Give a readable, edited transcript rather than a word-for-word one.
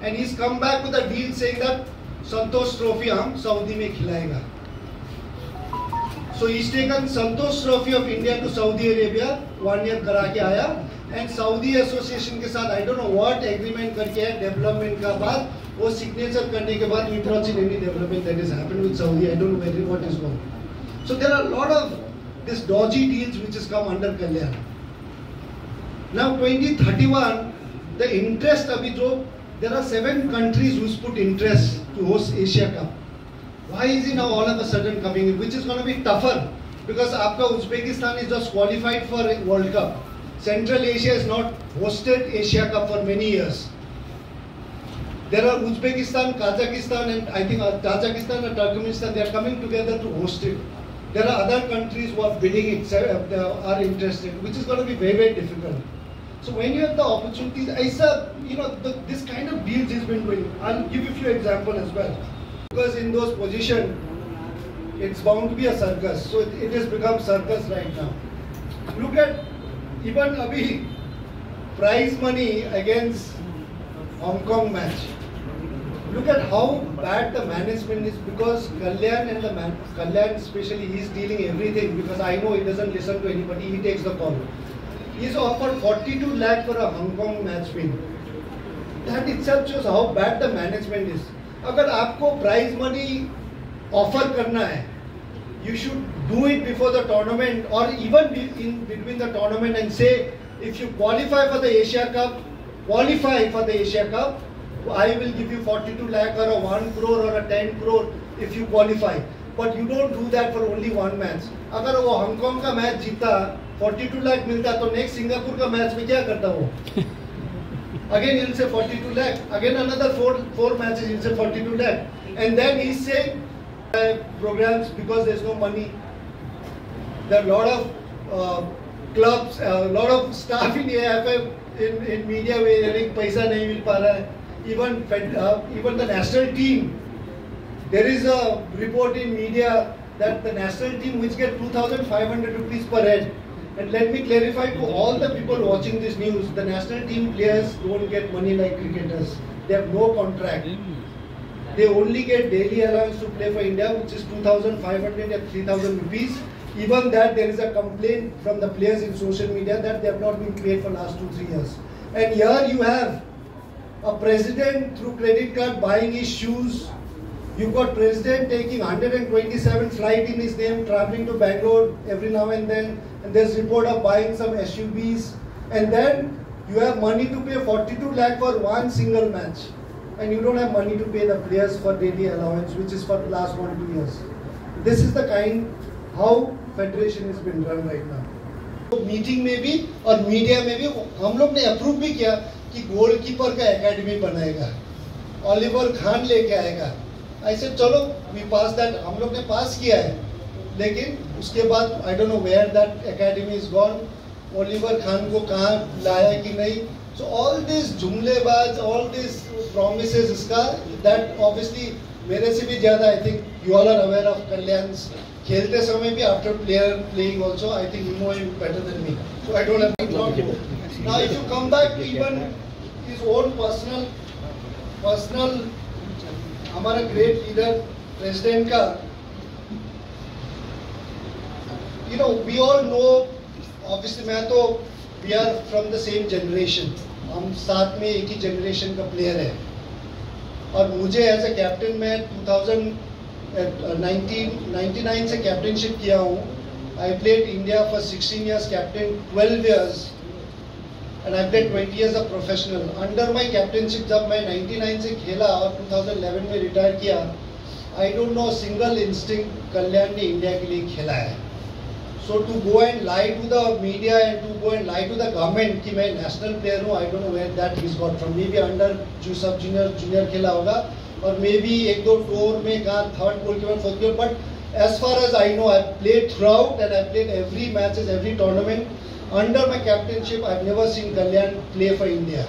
and he's come back with a deal saying that Santosh Trophy हम Saudi में खिलाएगा. So he's taken Santosh Trophy of India to Saudi Arabia 1 year करा के आया, and Saudi Association के साथ I don't know what agreement करके है development का बाद वो signature करने के बाद we've not seen any development that has happened with Saudi. I don't know whether what is going. So there are a lot of this dodgy deals which has come under Kalyan. Now 2031, the interest abhi jo, there are 7 countries who's put interest to host Asia Cup. Why is it now all of a sudden coming in? Which is going to be tougher because aapka Uzbekistan is just qualified for a World Cup. Central Asia has not hosted Asia Cup for many years. There are Uzbekistan, Kazakhstan, and I think Kazakhstan and Turkmenistan, they are coming together to host it. There are other countries who are bidding it, are interested, which is going to be very, very difficult. So when you have the opportunities, this kind of deals has been doing. I'll give you a few examples as well. Because in those positions, it's bound to be a circus. So it has become circus right now. Look at even abhi prize money against Hong Kong match. Look at how bad the management is because Kalyan and Kalyan especially, he's dealing everything because I know he doesn't listen to anybody, he takes the call. He's offered 42 lakh for a Hong Kong match win. That itself shows how bad the management is. अगर आपको prize money offer करना है, you should do it before the tournament or even in between the tournament and say, if you qualify for the Asia Cup, I will give you 42 lakh or a 1 crore or a 10 crore if you qualify. But you don't do that for only one match. अगर वो Hong Kong का match जीता 42 lakh मिलता तो next Singapore का match में क्या करता वो? Again he'll say 42 lakh. Again another four matches he'll say 42 lakh. And then he's saying programs because there's no money. There are a lot of clubs, a lot of staff in AFF in media where paisa nahi mil pa raha hai. Even the national team, there is a report in media that the national team which get 2,500 rupees per head. And let me clarify to all the people watching this news, the national team players don't get money like cricketers. They have no contract. They only get daily allowance to play for India, which is 2,500 and 3,000 rupees. Even that, there is a complaint from the players in social media that they have not been paid for last 2-3 years. And here you have a president through credit card buying his shoes. You've got president taking 127 flight in his name, traveling to Bangalore every now and then. And there's report of buying some SUVs. And then you have money to pay 42 lakh for one single match. And you don't have money to pay the players for daily allowance, which is for the last 1-2 years. This is the kind how federation has been run right now. Meeting में भी और media में भी हम लोग ने approve भी किया कि गोलकीपर का एकेडमी बनाएगा, ओलिवर खान लेके आएगा. ऐसे चलो वी पास दैट, हम लोग ने पास किया है, लेकिन उसके बाद I don't know where that academy is gone. Oliver Khan को कहाँ लाया कि नहीं. सो ऑल दिस जुमलेबाज, ऑल दिस प्रॉमिसेस, इसका दैट ऑब्वियसली मेरे से भी ज़्यादा I think you all are aware of Kalyan. खेलते समय भी after playing also, I think you know him better than me. So I don't have to talk to him. Now if you come back to even his own personal हमारा great leader, president का, you know, we all know, obviously मैं तो, we are from the same generation. हम साथ में एक ही generation का player है. और मुझे as a captain मैं 1999 से कैप्टनशिप किया हूँ. I played India for 16 years, captain 12 years, and I played 20 years of professional. Under my captainship जब मैं 99 से खेला और 2011 में रिटायर किया, I don't know single instinct कल्याण ने इंडिया के लिए खेला है. So to go and lie to the media and to go and lie to the government कि मैं national player हूँ, I don't know where that he's got from. Maybe under सब junior खेला होगा, और मे बी 1-2 टूर में कहा third goalkeeper, fourth goal. But as far as I know, I played throughout and I played every matches, every tournament. Under my captaincy I have never seen Kalyan play for India.